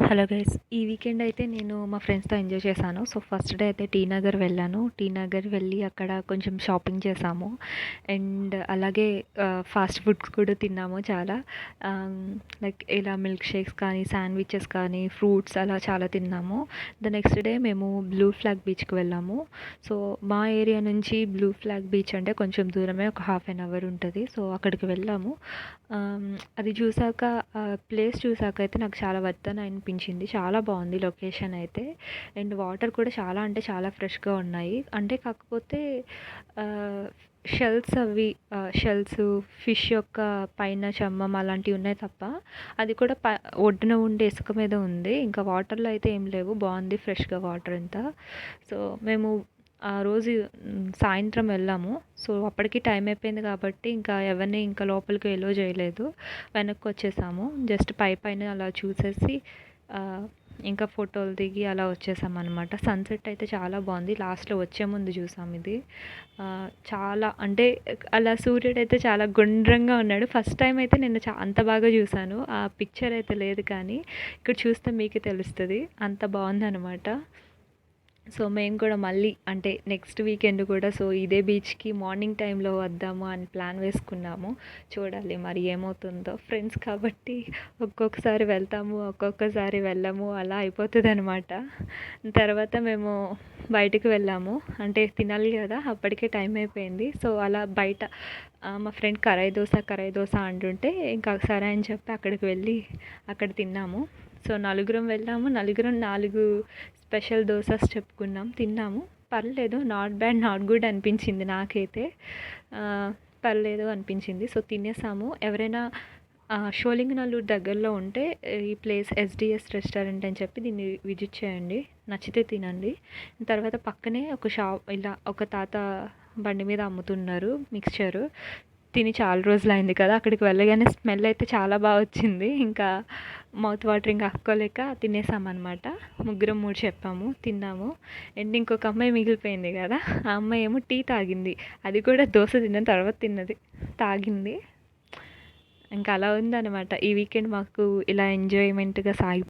Hello guys, ఈ weekend అయితే నేను మా ఫ్రెండ్స్తో ఎంజాయ్ చేశాను. సో ఫస్ట్ డే అయితే టీ నగర్ వెళ్ళాను. టీ నగర్ వెళ్ళి అక్కడ కొంచెం షాపింగ్ చేసాము. అండ్ అలాగే ఫాస్ట్ ఫుడ్స్ కూడా తిన్నాము చాలా. లైక్ ఇలా మిల్క్ షేక్స్ కానీ, శాండ్విచెస్ కానీ, ఫ్రూట్స్ అలా చాలా తిన్నాము. ద నెక్స్ట్ డే మేము బ్లూ ఫ్లాగ్ బీచ్కి వెళ్ళాము. సో మా ఏరియా నుంచి బ్లూ ఫ్లాగ్ బీచ్ అంటే కొంచెం దూరమే, ఒక హాఫ్ అన్ అవర్ ఉంటుంది. సో అక్కడికి వెళ్ళాము. అది చూసాక, ప్లేస్ చూసాక అయితే నాకు చాలా వర్త్ అని అనిపించింది. చాలా బాగుంది లొకేషన్ అయితే. అండ్ వాటర్ కూడా చాలా అంటే చాలా ఫ్రెష్గా ఉన్నాయి. అంటే కాకపోతే షెల్స్ అవి షెల్స్ ఫిష్ యొక్క పైన చర్మం అలాంటివి ఉన్నాయి తప్ప, అది కూడా ఒడ్డున ఉండే ఇసుక మీద ఉంది. ఇంకా వాటర్లో అయితే ఏం లేవు. బాగుంది ఫ్రెష్గా వాటర్ అంతా. సో మేము ఆ రోజు సాయంత్రం వెళ్ళాము. సో అప్పటికి టైం అయిపోయింది కాబట్టి ఇంకా ఎవరిని ఇంకా లోపలికి ఎలో చేయలేదు. వెనక్కి వచ్చేసాము. జస్ట్ పైన అలా చూసేసి ఇంకా ఫోటోలు దిగి అలా వచ్చేసాం అనమాట. సన్సెట్ అయితే చాలా బాగుంది. లాస్ట్లో వచ్చే ముందు చూసాం ఇది. చాలా అంటే అలా సూర్యుడు అయితే చాలా గుండ్రంగా ఉన్నాడు. ఫస్ట్ టైం అయితే నేను అంత బాగా చూసాను. ఆ పిక్చర్ అయితే లేదు, కానీ ఇక్కడ చూస్తే మీకే తెలుస్తుంది. అంత బాగుందనమాట. సో మేము కూడా మళ్ళీ అంటే నెక్స్ట్ వీకెండ్ కూడా సో ఇదే బీచ్కి మార్నింగ్ టైంలో వద్దాము అని ప్లాన్ వేసుకున్నాము. చూడాలి మరి ఏమవుతుందో. ఫ్రెండ్స్ కాబట్టి ఒక్కొక్కసారి వెళ్తాము, ఒక్కొక్కసారి వెళ్ళము, అలా అయిపోతుంది అనమాట. తర్వాత మేము బయటికి వెళ్ళాము. అంటే తినాలి కదా, అప్పటికే టైం అయిపోయింది. సో అలా బయట మా ఫ్రెండ్ కరాయి దోశ అంటుంటే ఇంకా సరే అని చెప్పి అక్కడికి వెళ్ళి అక్కడ తిన్నాము. సో నలుగురం వెళ్ళాము. నలుగురం 4 స్పెషల్ దోసెస్ చెప్పుకున్నాం, తిన్నాము. పర్లేదు, నాట్ బ్యాడ్, నాట్ గుడ్ అనిపించింది నాకైతే. పర్లేదు అనిపించింది. సో తినేసాము. ఎవరైనా షోలింగనల్లూరు దగ్గరలో ఉంటే ఈ ప్లేస్ ఎస్డిఎస్ రెస్టారెంట్ అని చెప్పి దీన్ని విజిట్ చేయండి. నచ్చితే తినండి. తర్వాత పక్కనే ఒక షాప్, ఇలా ఒక తాత బండి మీద అమ్ముతున్నారు మిక్స్చరు. తిని చాలా రోజులు అయింది కదా, అక్కడికి వెళ్ళగానే స్మెల్ అయితే చాలా బాగా వచ్చింది. ఇంకా మౌత్ వాటరింగ్ ఆపుకోలేక తినేసామన్నమాట. ముగ్గురం 3 చెప్పాము, తిన్నాము. అండ్ ఇంకొక అమ్మాయి మిగిలిపోయింది కదా, ఆ అమ్మాయి ఏమో టీ తాగింది. అది కూడా దోశ తిన్న తర్వాత తిన్నది, తాగింది. ఇంకా అలా ఉందన్నమాట ఈ వీకెండ్ మాకు. ఇలా ఎంజాయ్మెంట్గా సాగి